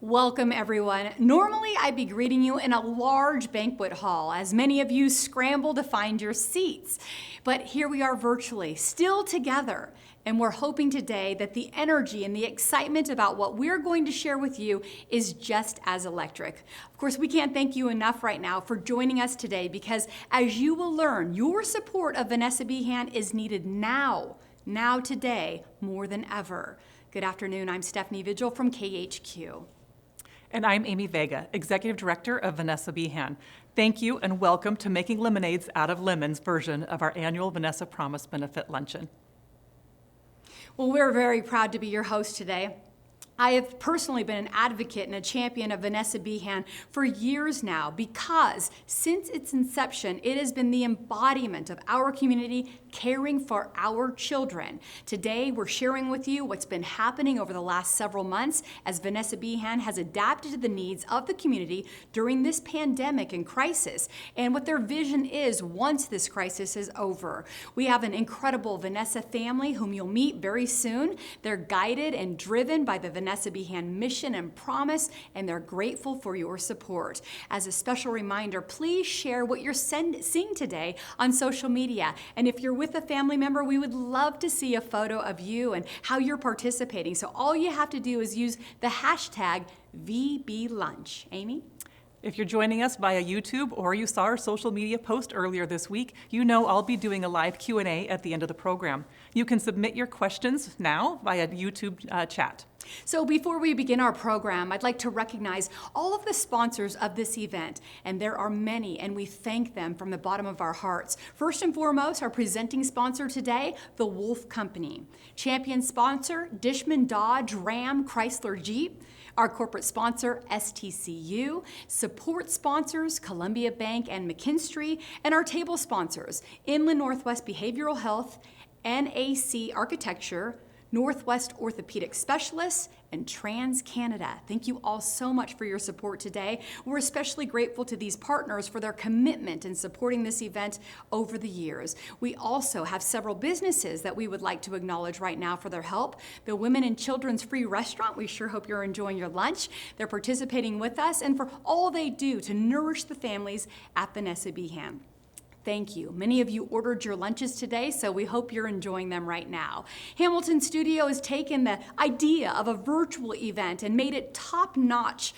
Welcome, everyone. Normally, I'd be greeting you in a large banquet hall as many of you scramble to find your seats. But here we are virtually, still together. And we're hoping today that the energy and the excitement about what we're going to share with you is just as electric. Of course, we can't thank you enough right now for joining us today because as you will learn, your support of Vanessa Behan is needed now today, more than ever. Good afternoon, I'm Stephanie Vigil from KHQ. And I'm Amy Vega, Executive Director of Vanessa Behan. Thank you and welcome to Making Lemonades Out of Lemons version of our annual Vanessa Promise Benefit Luncheon. Well, we're very proud to be your host today. I have personally been an advocate and a champion of Vanessa Behan for years now because since its inception, it has been the embodiment of our community caring for our children. Today, we're sharing with you what's been happening over the last several months as Vanessa Behan has adapted to the needs of the community during this pandemic and crisis and what their vision is once this crisis is over. We have an incredible Vanessa family whom you'll meet very soon. They're guided and driven by the Vanessa Behan mission and promise, and they're grateful for your support. As a special reminder, please share what you're seeing today on social media. And if you're with a family member, we would love to see a photo of you and how you're participating. So all you have to do is use the hashtag VBLunch. Amy? If you're joining us via YouTube or you saw our social media post earlier this week, you know I'll be doing a live Q&A at the end of the program. You can submit your questions now via YouTube chat. So before we begin our program, I'd like to recognize all of the sponsors of this event, and there are many, and we thank them from the bottom of our hearts. First and foremost, our presenting sponsor today, the Wolf Company. Champion sponsor, Dishman Dodge Ram Chrysler Jeep. Our corporate sponsor, STCU, support sponsors, Columbia Bank and McKinstry, and our table sponsors, Inland Northwest Behavioral Health, NAC Architecture, Northwest Orthopedic Specialists, and TransCanada. Thank you all so much for your support today. We're especially grateful to these partners for their commitment in supporting this event over the years. We also have several businesses that we would like to acknowledge right now for their help. The Women and Children's Free Restaurant, we sure hope you're enjoying your lunch. They're participating with us and for all they do to nourish the families at Vanessa Behan. Thank you. Many of you ordered your lunches today, so we hope you're enjoying them right now. Hamilton Studio has taken the idea of a virtual event and made it top-notch.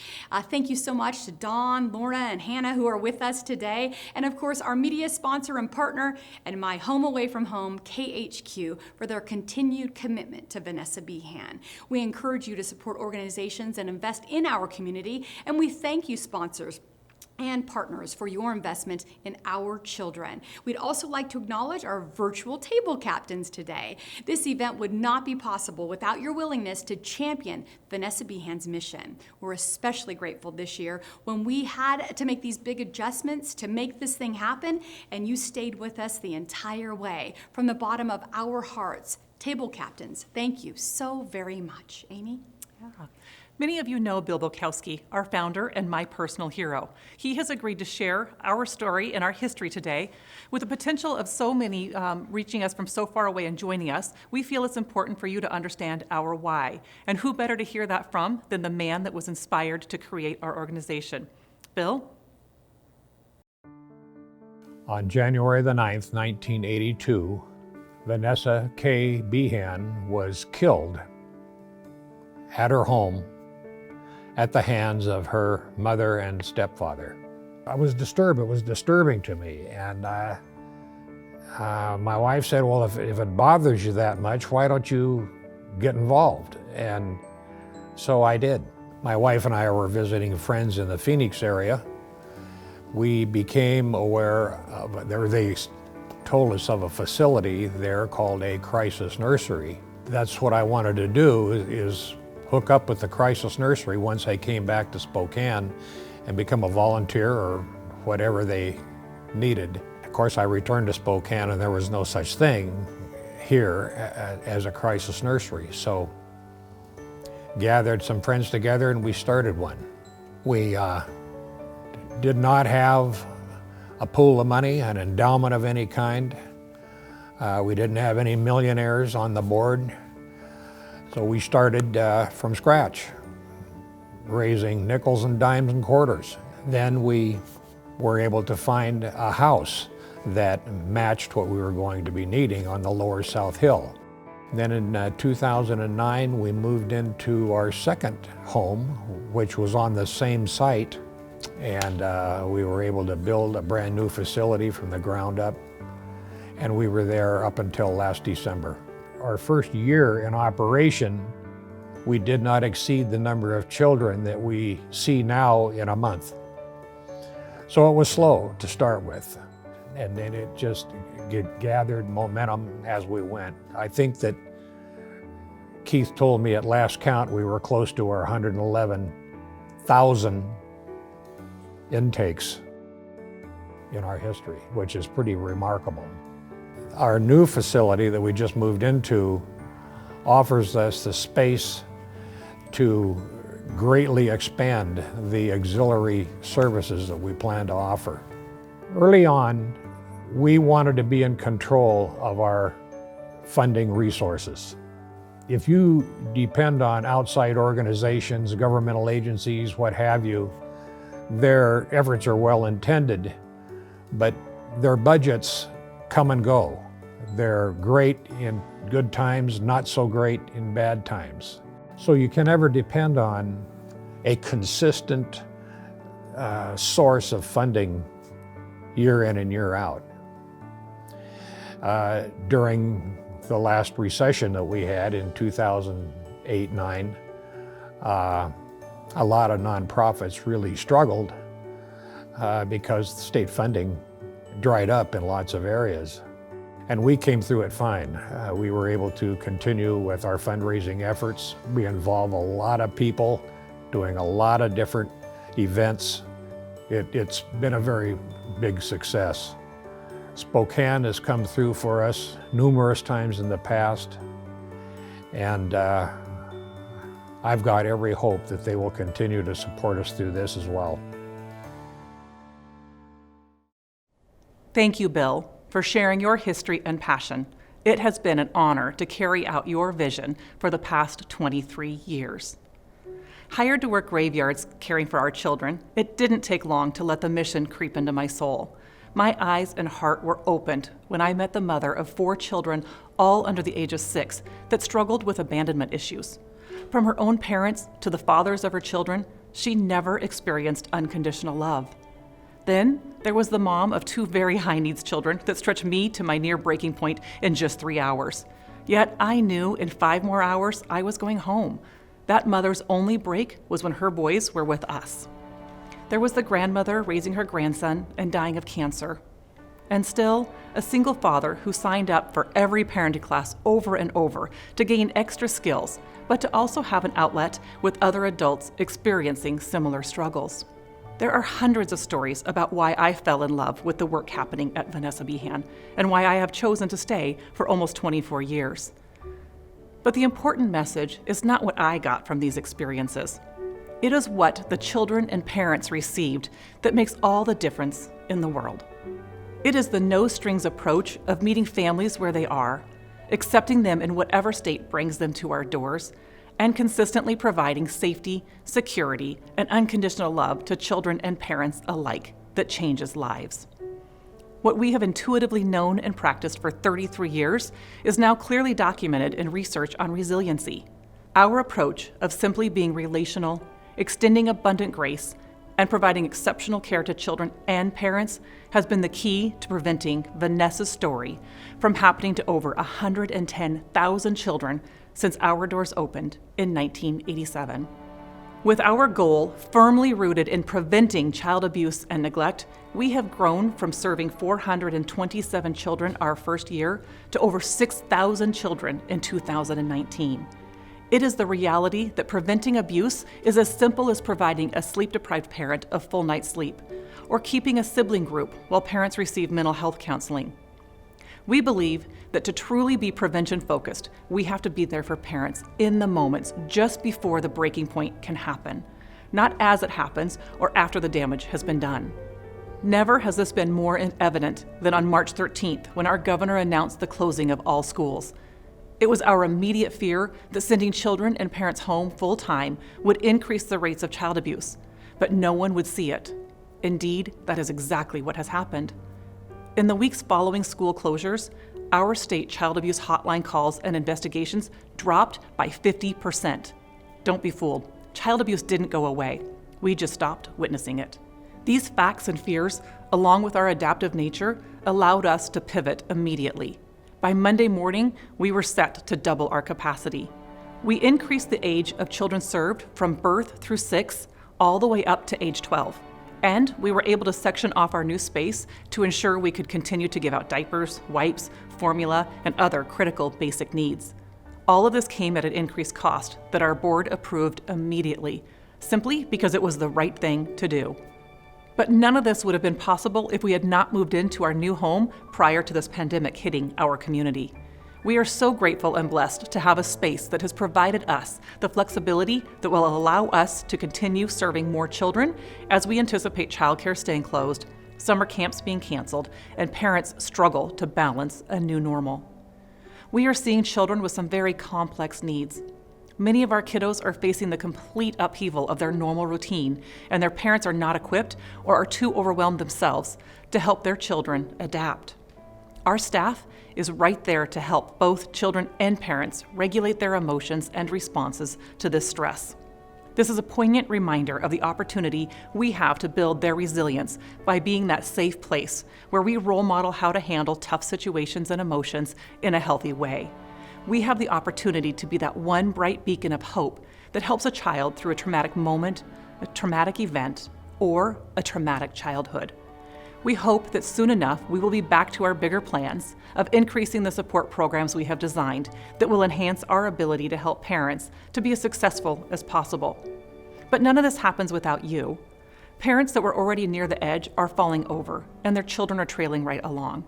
Thank you so much to Dawn, Lorna, and Hannah who are with us today. And of course, our media sponsor and partner and my home away from home, KHQ, for their continued commitment to Vanessa Behan. We encourage you to support organizations and invest in our community, and we thank you, sponsors and partners, for your investment in our children. We'd also like to acknowledge our virtual table captains today. This event would not be possible without your willingness to champion Vanessa Behan's mission. We're especially grateful this year when we had to make these big adjustments to make this thing happen, and you stayed with us the entire way. From the bottom of our hearts, table captains, thank you so very much. Amy? Yeah. Many of you know Bill Bukowski, our founder and my personal hero. He has agreed to share our story and our history today. With the potential of so many reaching us from so far away and joining us, we feel it's important for you to understand our why. And who better to hear that from than the man that was inspired to create our organization. Bill? On January the 9th, 1982, Vanessa K. Behan was killed at her home at the hands of her mother and stepfather. I was disturbed. It was disturbing to me. And my wife said, well, if it bothers you that much, why don't you get involved? And so I did. My wife and I were visiting friends in the Phoenix area. We became aware of, they told us of a facility there called a crisis nursery. That's what I wanted to do, is hook up with the crisis nursery once I came back to Spokane and become a volunteer or whatever they needed. Of course, I returned to Spokane and there was no such thing here as a crisis nursery. So gathered some friends together and we started one. We did not have a pool of money, an endowment of any kind. We didn't have any millionaires on the board. So we started from scratch. raising nickels and dimes and quarters. Then we were able to find a house that matched what we were going to be needing on the lower South Hill. Then in 2009, we moved into our second home, which was on the same site, and we were able to build a brand new facility from the ground up, and we were there up until last December. Our first year in operation, we did not exceed the number of children that we see now in a month. So it was slow to start with, and then it just gathered momentum as we went. I think that Keith told me at last count we were close to our 111,000 intakes in our history, which is pretty remarkable. Our new facility that we just moved into offers us the space to greatly expand the auxiliary services that we plan to offer. Early on, we wanted to be in control of our funding resources. If you depend on outside organizations, governmental agencies, what have you, their efforts are well intended, but their budgets come and go. They're great in good times, not so great in bad times. So you can never depend on a consistent source of funding year in and year out. During the last recession that we had in 2008-9, a lot of nonprofits really struggled because state funding dried up in lots of areas. And we came through it fine. We were able to continue with our fundraising efforts. We involve a lot of people doing a lot of different events. It's been a very big success. Spokane has come through for us numerous times in the past, and I've got every hope that they will continue to support us through this as well. Thank you, Bill, for sharing your history and passion. It has been an honor to carry out your vision for the past 23 years. Hired to work graveyards caring for our children, it didn't take long to let the mission creep into my soul. My eyes and heart were opened when I met the mother of 4 children, all under the age of 6, that struggled with abandonment issues. From her own parents to the fathers of her children, she never experienced unconditional love. Then there was the mom of 2 very high-needs children that stretched me to my near breaking point in just 3 hours. Yet I knew in 5 more hours I was going home. That mother's only break was when her boys were with us. There was the grandmother raising her grandson and dying of cancer. And still, a single father who signed up for every parenting class over and over to gain extra skills, but to also have an outlet with other adults experiencing similar struggles. There are hundreds of stories about why I fell in love with the work happening at Vanessa Behan and why I have chosen to stay for almost 24 years. But the important message is not what I got from these experiences. It is what the children and parents received that makes all the difference in the world. It is the no-strings approach of meeting families where they are, accepting them in whatever state brings them to our doors, and consistently providing safety, security, and unconditional love to children and parents alike that changes lives. What we have intuitively known and practiced for 33 years is now clearly documented in research on resiliency. Our approach of simply being relational, extending abundant grace, and providing exceptional care to children and parents has been the key to preventing Vanessa's story from happening to over 110,000 children since our doors opened in 1987. With our goal firmly rooted in preventing child abuse and neglect, we have grown from serving 427 children our first year to over 6,000 children in 2019. It is the reality that preventing abuse is as simple as providing a sleep-deprived parent a full night's sleep, or keeping a sibling group while parents receive mental health counseling. We believe that to truly be prevention-focused, we have to be there for parents in the moments just before the breaking point can happen, not as it happens or after the damage has been done. Never has this been more evident than on March 13th when our governor announced the closing of all schools. It was our immediate fear that sending children and parents home full-time would increase the rates of child abuse, but no one would see it. Indeed, that is exactly what has happened. In the weeks following school closures, our state child abuse hotline calls and investigations dropped by 50%. Don't be fooled. Child abuse didn't go away. We just stopped witnessing it. These facts and fears, along with our adaptive nature, allowed us to pivot immediately. By Monday morning, we were set to double our capacity. We increased the age of children served from birth through 6 all the way up to age 12. And we were able to section off our new space to ensure we could continue to give out diapers, wipes, formula, and other critical basic needs. All of this came at an increased cost that our board approved immediately, simply because it was the right thing to do. But none of this would have been possible if we had not moved into our new home prior to this pandemic hitting our community. We are so grateful and blessed to have a space that has provided us the flexibility that will allow us to continue serving more children as we anticipate childcare staying closed, summer camps being canceled, and parents struggle to balance a new normal. We are seeing children with some very complex needs. Many of our kiddos are facing the complete upheaval of their normal routine, and their parents are not equipped or are too overwhelmed themselves to help their children adapt. Our staff is right there to help both children and parents regulate their emotions and responses to this stress. This is a poignant reminder of the opportunity we have to build their resilience by being that safe place where we role model how to handle tough situations and emotions in a healthy way. We have the opportunity to be that one bright beacon of hope that helps a child through a traumatic moment, a traumatic event, or a traumatic childhood. We hope that soon enough we will be back to our bigger plans of increasing the support programs we have designed that will enhance our ability to help parents to be as successful as possible. But none of this happens without you. Parents that were already near the edge are falling over, and their children are trailing right along.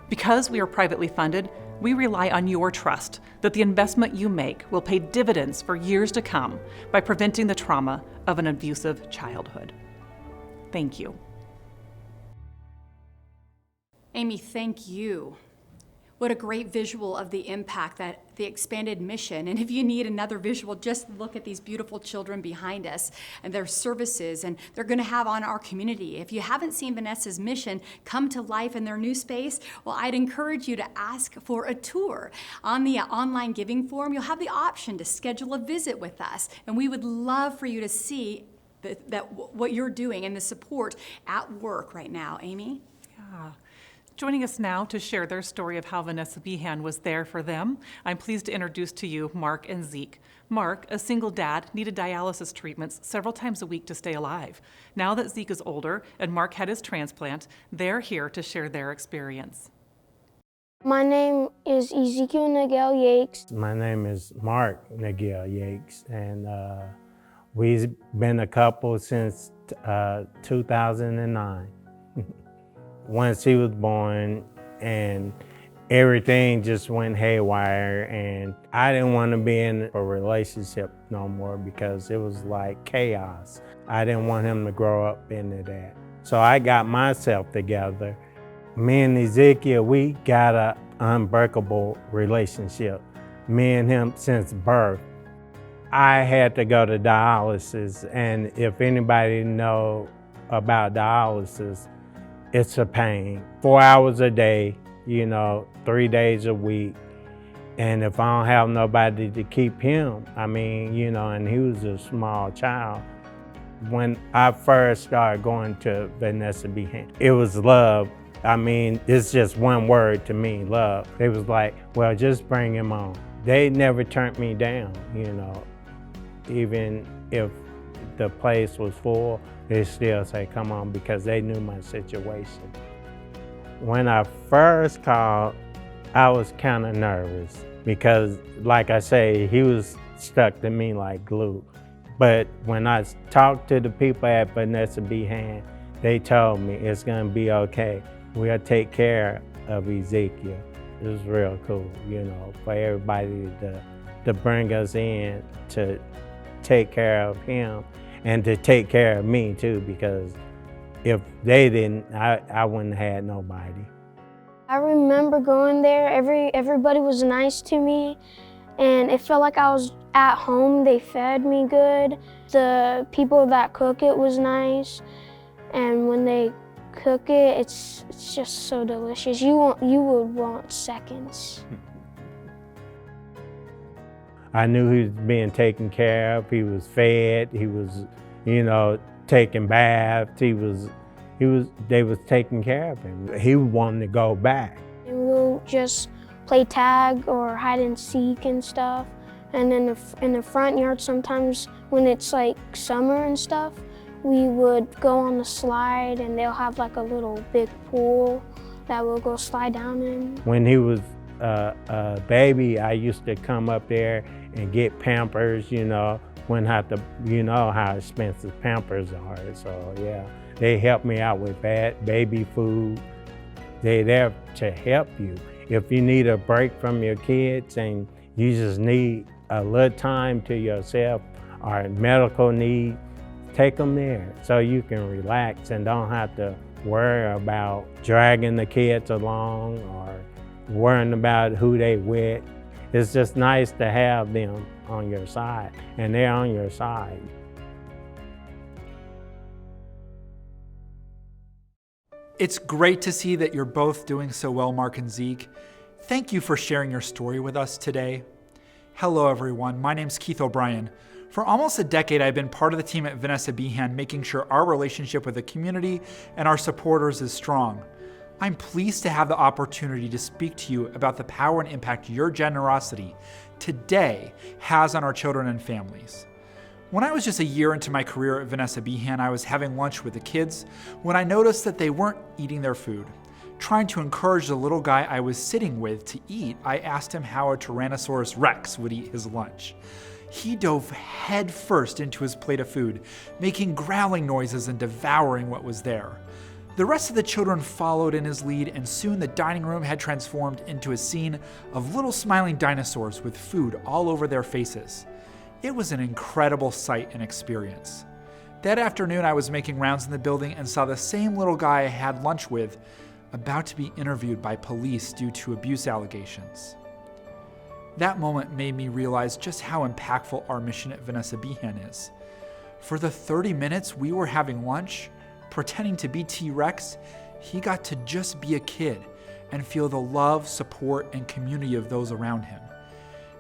Because we are privately funded, we rely on your trust that the investment you make will pay dividends for years to come by preventing the trauma of an abusive childhood. Thank you. Amy, thank you. What a great visual of the impact that the expanded mission. And if you need another visual, just look at these beautiful children behind us and their services and they're going to have on our community. If you haven't seen Vanessa's mission come to life in their new space, well, I'd encourage you to ask for a tour. On the online giving form, you'll have the option to schedule a visit with us. And we would love for you to see what you're doing and the support at work right now. Amy? Yeah. Joining us now to share their story of how Vanessa Behan was there for them, I'm pleased to introduce to you Mark and Zeke. Mark, a single dad, needed dialysis treatments several times a week to stay alive. Now that Zeke is older and Mark had his transplant, they're here to share their experience. My name is Ezekiel Nagel Yakes. My name is Mark Nagel Yakes, and we've been a couple since 2009. Once he was born, and everything just went haywire, and I didn't want to be in a relationship no more because it was like chaos. I didn't want him to grow up into that. So I got myself together. Me and Ezekiel, we got an unbreakable relationship. Me and him since birth. I had to go to dialysis, and if anybody know about dialysis, it's a pain. 4 hours a day, 3 days a week. And if I don't have nobody to keep him, and he was a small child. When I first started going to Vanessa Behan, it was love. It's just one word to me, love. They was like, well, just bring him on. They never turned me down, even if the place was full, they still say, come on, because they knew my situation. When I first called, I was kind of nervous because, like I say, he was stuck to me like glue. But when I talked to the people at Vanessa Behan, they told me it's gonna be okay. We'll take care of Ezekiel. It was real cool, for everybody to bring us in to take care of him and to take care of me too, because if they didn't, I wouldn't have had nobody. I remember going there, everybody was nice to me, and it felt like I was at home. They fed me good. The people that cook it was nice, and when they cook it, it's just so delicious. You would want seconds. I knew he was being taken care of. He was fed. He was, taking baths. They was taking care of him. He wanted to go back. And we'll just play tag or hide and seek and stuff. And then in the front yard, sometimes when it's like summer and stuff, we would go on the slide, and they'll have like a little big pool that we'll go slide down in. When he was a baby, I used to come up there and get Pampers, wouldn't have to, how expensive Pampers are. So yeah, they help me out with baby food. They're there to help you. If you need a break from your kids and you just need a little time to yourself or medical need, take them there so you can relax and don't have to worry about dragging the kids along or worrying about who they with. It's just nice to have them on your side, and they're on your side. It's great to see that you're both doing so well, Mark and Zeke. Thank you for sharing your story with us today. Hello, everyone. My name's Keith O'Brien. For almost a decade, I've been part of the team at Vanessa Behan, making sure our relationship with the community and our supporters is strong. I'm pleased to have the opportunity to speak to you about the power and impact your generosity today has on our children and families. When I was just a year into my career at Vanessa Behan, I was having lunch with the kids when I noticed that they weren't eating their food. Trying to encourage the little guy I was sitting with to eat, I asked him how a Tyrannosaurus Rex would eat his lunch. He dove headfirst into his plate of food, making growling noises and devouring what was there. The rest of the children followed in his lead, and soon the dining room had transformed into a scene of little smiling dinosaurs with food all over their faces. It was an incredible sight and experience. That afternoon, I was making rounds in the building and saw the same little guy I had lunch with about to be interviewed by police due to abuse allegations. That moment made me realize just how impactful our mission at Vanessa Behan is. For the 30 minutes we were having lunch, pretending to be T-Rex, he got to just be a kid and feel the love, support, and community of those around him.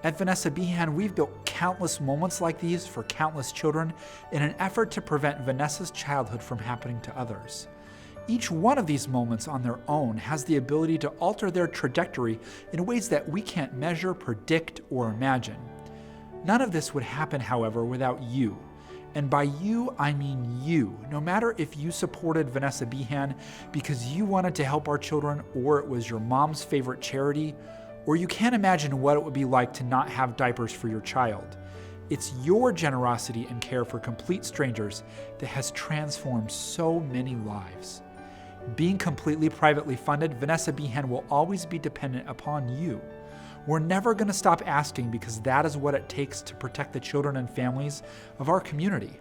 At Vanessa Behan, we've built countless moments like these for countless children in an effort to prevent Vanessa's childhood from happening to others. Each one of these moments on their own has the ability to alter their trajectory in ways that we can't measure, predict, or imagine. None of this would happen, however, without you. And by you, I mean you. No matter if you supported Vanessa Behan because you wanted to help our children, or it was your mom's favorite charity, or you can't imagine what it would be like to not have diapers for your child. It's your generosity and care for complete strangers that has transformed so many lives. Being completely privately funded, Vanessa Behan will always be dependent upon you. We're never going to stop asking because that is what it takes to protect the children and families of our community.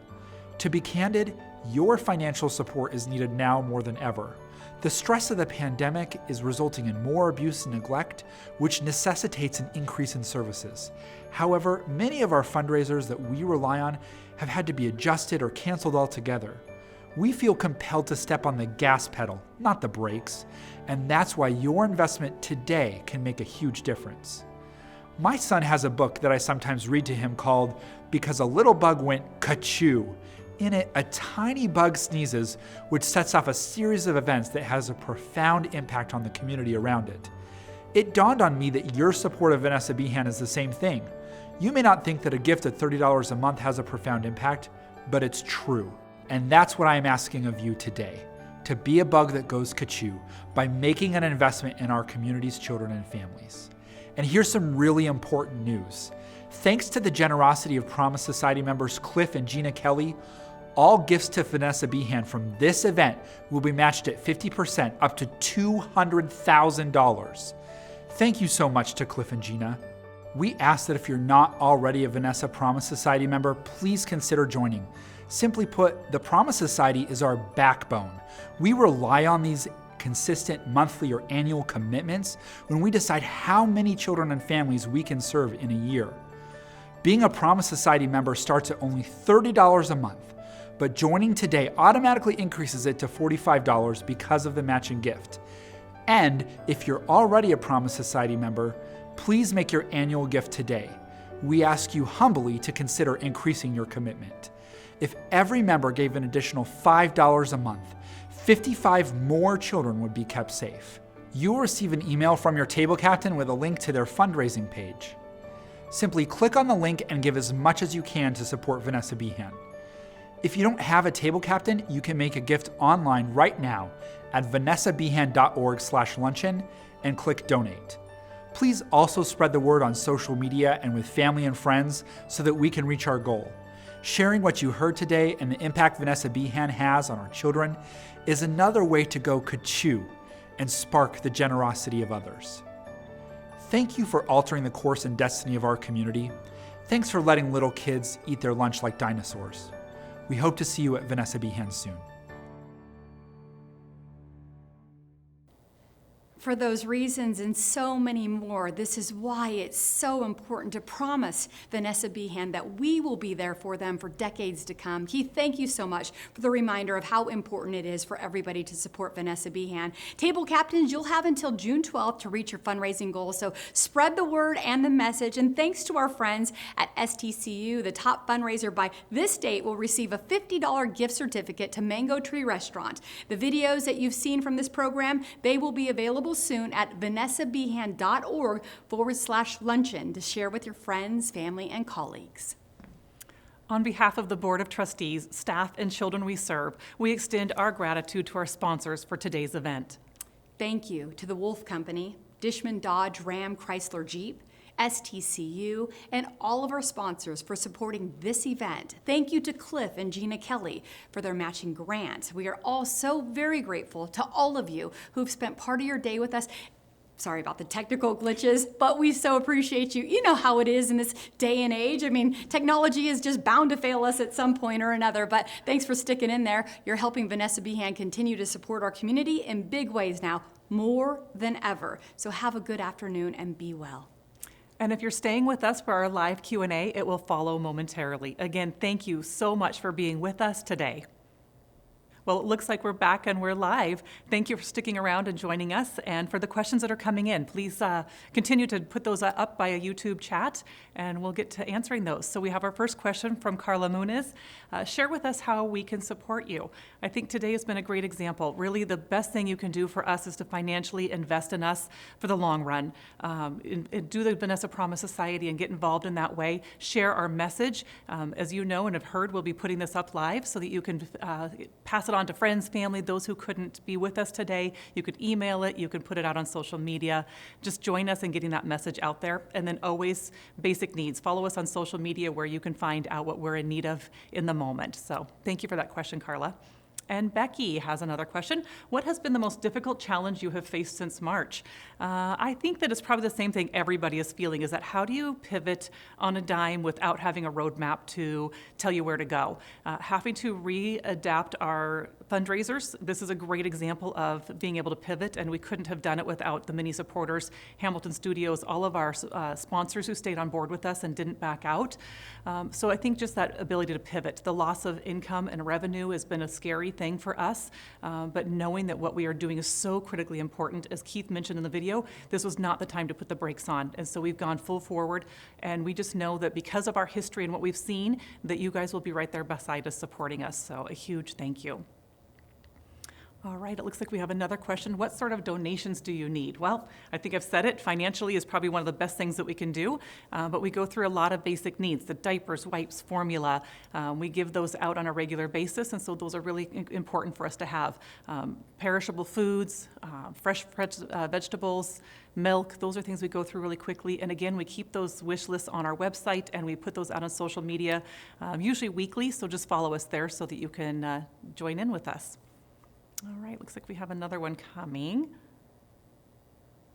To be candid, your financial support is needed now more than ever. The stress of the pandemic is resulting in more abuse and neglect, which necessitates an increase in services. However, many of our fundraisers that we rely on have had to be adjusted or canceled altogether. We feel compelled to step on the gas pedal, not the brakes, and that's why your investment today can make a huge difference. My son has a book that I sometimes read to him called Because a Little Bug Went Ka-Choo. In it, a tiny bug sneezes, which sets off a series of events that has a profound impact on the community around it. It dawned on me that your support of Vanessa Behan is the same thing. You may not think that a gift of $30 a month has a profound impact, but it's true. And that's what I'm asking of you today, to be a bug that goes ka-choo by making an investment in our community's children and families. And here's some really important news. Thanks to the generosity of Promise Society members Cliff and Gina Kelly, all gifts to Vanessa Behan from this event will be matched at 50% up to $200,000. Thank you so much to Cliff and Gina. We ask that if you're not already a Vanessa Promise Society member, please consider joining. Simply put, the Promise Society is our backbone. We rely on these consistent monthly or annual commitments when we decide how many children and families we can serve in a year. Being a Promise Society member starts at only $30 a month, but joining today automatically increases it to $45 because of the matching gift. And if you're already a Promise Society member, please make your annual gift today. We ask you humbly to consider increasing your commitment. If every member gave an additional $5 a month, 55 more children would be kept safe. You will receive an email from your table captain with a link to their fundraising page. Simply click on the link and give as much as you can to support Vanessa Behan. If you don't have a table captain, you can make a gift online right now at vanessabehan.org/luncheon and click donate. Please also spread the word on social media and with family and friends so that we can reach our goal. Sharing what you heard today and the impact Vanessa Behan has on our children is another way to go ka-choo and spark the generosity of others. Thank you for altering the course and destiny of our community. Thanks for letting little kids eat their lunch like dinosaurs. We hope to see you at Vanessa Behan soon. For those reasons and so many more, this is why it's so important to promise Vanessa Behan that we will be there for them for decades to come. Keith, thank you so much for the reminder of how important it is for everybody to support Vanessa Behan. Table captains, you'll have until June 12th to reach your fundraising goals, so spread the word and the message. And thanks to our friends at STCU, the top fundraiser by this date will receive a $50 gift certificate to Mango Tree Restaurant. The videos that you've seen from this program, they will be available soon at vanessabehan.org/luncheon to share with your friends, family, and colleagues. On behalf of the Board of Trustees, staff, and children we serve, we extend our gratitude to our sponsors for today's event. Thank you to the Wolf Company, Dishman Dodge Ram Chrysler Jeep, STCU, and all of our sponsors for supporting this event. Thank you to Cliff and Gina Kelly for their matching grant. We are all so very grateful to all of you who've spent part of your day with us. Sorry about the technical glitches, but we so appreciate you. You know how it is in this day and age. I mean, technology is just bound to fail us at some point or another, but thanks for sticking in there. You're helping Vanessa Behan continue to support our community in big ways now, more than ever. So have a good afternoon and be well. And if you're staying with us for our live Q&A, it will follow momentarily. Again, thank you so much for being with us today. Well, it looks like we're back and we're live. Thank you for sticking around and joining us. And for the questions that are coming in, please continue to put those up by a YouTube chat, and we'll get to answering those. So we have our first question from Carla Muniz. Share with us how we can support you. I think today has been a great example. Really, the best thing you can do for us is to financially invest in us for the long run. Do the Vanessa Promise Society and get involved in that way. Share our message. As you know and have heard, we'll be putting this up live so that you can pass it on to friends, family, those who couldn't be with us today. You could email it, you can put it out on social media. Just join us in getting that message out there. And then always basic needs. Follow us on social media where you can find out what we're in need of in the moment. So thank you for that question, Carla. And Becky has another question. What has been the most difficult challenge you have faced since March? I think that it's probably the same thing everybody is feeling, is that how do you pivot on a dime without having a roadmap to tell you where to go? Having to readapt our fundraisers. This is a great example of being able to pivot, and we couldn't have done it without the many supporters, Hamilton Studios, all of our sponsors who stayed on board with us and didn't back out. So I think just that ability to pivot. The loss of income and revenue has been a scary thing for us, but knowing that what we are doing is so critically important, as Keith mentioned in the video, this was not the time to put the brakes on. And so we've gone full forward, and we just know that because of our history and what we've seen, that you guys will be right there beside us supporting us. So a huge thank you. All right, it looks like we have another question. What sort of donations do you need? Well, I think I've said it. Financially is probably one of the best things that we can do, but we go through a lot of basic needs, the diapers, wipes, formula. We give those out on a regular basis, and so those are really important for us to have. Perishable foods, fresh vegetables, milk, those are things we go through really quickly. And again, we keep those wish lists on our website, and we put those out on social media, usually weekly, so just follow us there so that you can join in with us. All right, looks like we have another one coming.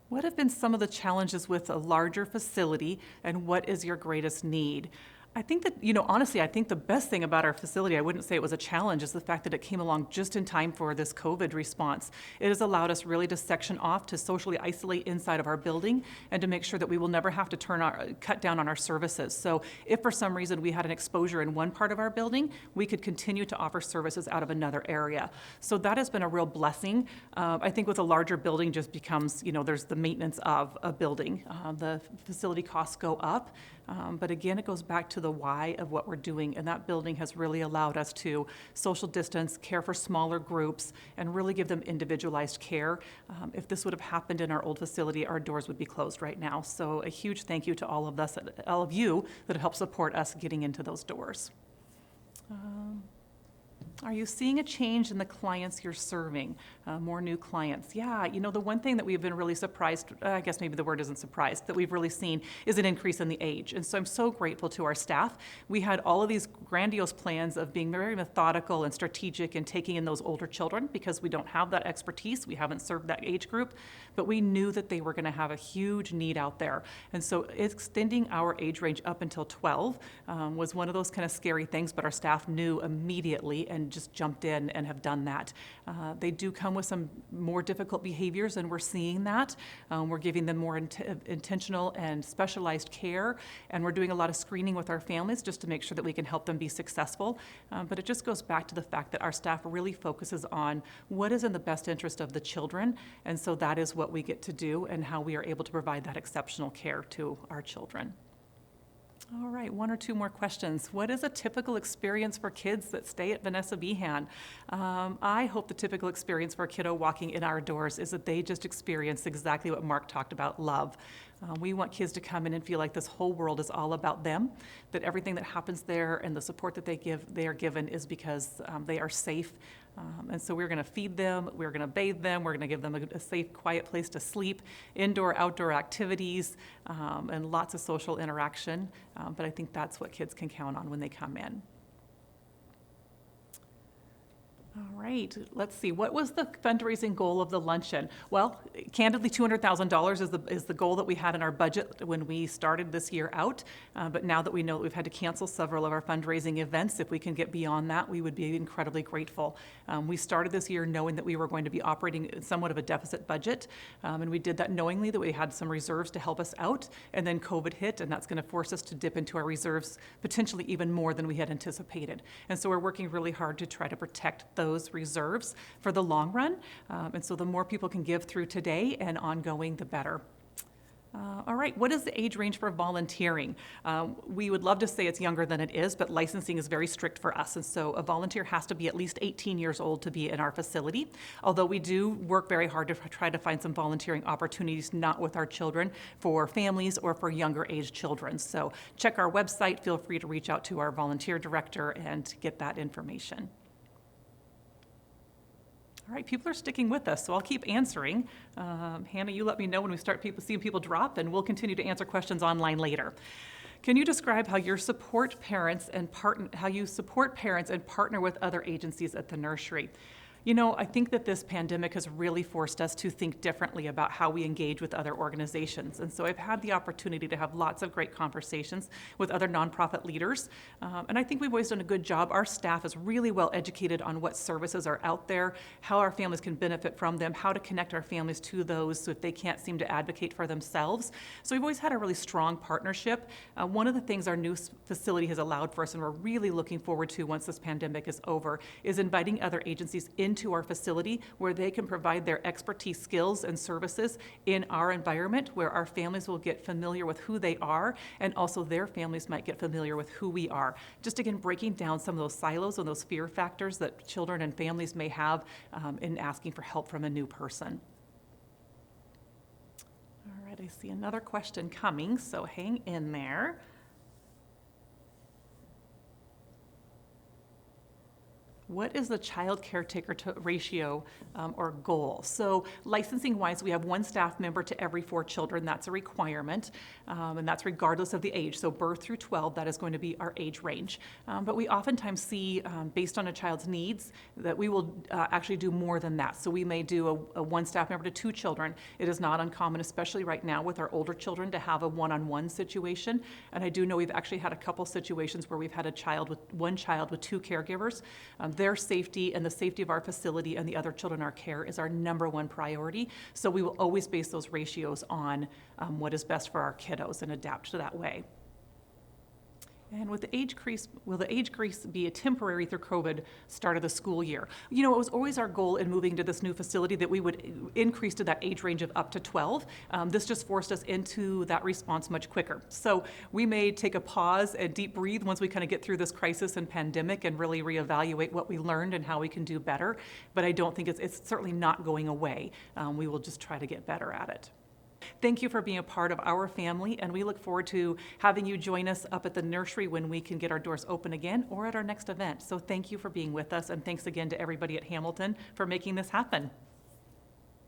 What have been some of the challenges with a larger facility, and what is your greatest need? I think that, honestly, I think the best thing about our facility, I wouldn't say it was a challenge, is the fact that it came along just in time for this COVID response. It has allowed us really to section off, to socially isolate inside of our building, and to make sure that we will never have to cut down on our services. So if for some reason we had an exposure in one part of our building, we could continue to offer services out of another area. So that has been a real blessing. I think with a larger building just becomes, there's the maintenance of a building. The facility costs go up. But again, it goes back to the why of what we're doing, and that building has really allowed us to social distance, care for smaller groups, and really give them individualized care. If this would have happened in our old facility, our doors would be closed right now. So a huge thank you to all of you that help support us getting into those doors. Are you seeing a change in the clients you're serving? More new clients? Yeah, the one thing that we've been really surprised, I guess maybe the word isn't surprised, that we've really seen is an increase in the age. And so I'm so grateful to our staff. We had all of these grandiose plans of being very methodical and strategic and taking in those older children because we don't have that expertise. We haven't served that age group, but we knew that they were going to have a huge need out there. And so extending our age range up until 12 was one of those kind of scary things, but our staff knew immediately and just jumped in and have done that. They do come with some more difficult behaviors, and we're seeing that. We're giving them more intentional and specialized care, and we're doing a lot of screening with our families just to make sure that we can help them be successful. But it just goes back to the fact that our staff really focuses on what is in the best interest of the children, and so that is what we get to do and how we are able to provide that exceptional care to our children. All right, one or two more questions. What is a typical experience for kids that stay at Vanessa Behan? I hope the typical experience for a kiddo walking in our doors is that they just experience exactly what Mark talked about, love. We want kids to come in and feel like this whole world is all about them, that everything that happens there and the support that they are given is because they are safe. And so we're going to feed them, we're going to bathe them, we're going to give them a safe, quiet place to sleep, indoor, outdoor activities, and lots of social interaction. But I think that's what kids can count on when they come in. All right, let's see. What was the fundraising goal of the luncheon? Well, candidly, $200,000 is the goal that we had in our budget when we started this year out. But now that we know that we've had to cancel several of our fundraising events, if we can get beyond that, we would be incredibly grateful. We started this year knowing that we were going to be operating somewhat of a deficit budget, and we did that knowingly that we had some reserves to help us out, and then COVID hit, and that's going to force us to dip into our reserves potentially even more than we had anticipated. And so we're working really hard to try to protect those reserves for the long run. And so the more people can give through today and ongoing, the better. All right, what is the age range for volunteering? We would love to say it's younger than it is, but licensing is very strict for us. And so a volunteer has to be at least 18 years old to be in our facility. Although we do work very hard to try to find some volunteering opportunities, not with our children, for families or for younger age children. So check our website, feel free to reach out to our volunteer director and get that information. All right, people are sticking with us, so I'll keep answering. Hannah, you let me know when we start seeing people drop, and we'll continue to answer questions online later. Can you describe how you support parents and partner with other agencies at the nursery? I think that this pandemic has really forced us to think differently about how we engage with other organizations. And so I've had the opportunity to have lots of great conversations with other nonprofit leaders. And I think we've always done a good job. Our staff is really well educated on what services are out there, how our families can benefit from them, how to connect our families to those so if they can't seem to advocate for themselves. So we've always had a really strong partnership. One of the things our new facility has allowed for us, and we're really looking forward to once this pandemic is over, is inviting other agencies into our facility where they can provide their expertise, skills, and services in our environment, where our families will get familiar with who they are, and also their families might get familiar with who we are. Just again, breaking down some of those silos and those fear factors that children and families may have in asking for help from a new person. All right, I see another question coming, so hang in there. What is the child caretaker to ratio or goal? So licensing wise, we have one staff member to every 4 children. That's a requirement, and that's regardless of the age. So birth through 12, that is going to be our age range. But we oftentimes see, based on a child's needs, that we will actually do more than that. So we may do a one staff member to 2 children. It is not uncommon, especially right now with our older children, to have a one-on-one situation. And I do know we've actually had a couple situations where we've had one child with 2 caregivers. Their safety and the safety of our facility and the other children in our care is our #1 priority. So we will always base those ratios on what is best for our kiddos and adapt to that way. And with the age increase, will the age increase be a temporary through COVID start of the school year? You know, it was always our goal in moving to this new facility that we would increase to that age range of up to 12. This just forced us into that response much quicker. So we may take a pause and deep breathe once we kind of get through this crisis and pandemic and really reevaluate what we learned and how we can do better. But I don't think it's certainly not going away. We will just try to get better at it. Thank you for being a part of our family, and we look forward to having you join us up at the nursery when we can get our doors open again or at our next event. So thank you for being with us, and thanks again to everybody at Hamilton for making this happen.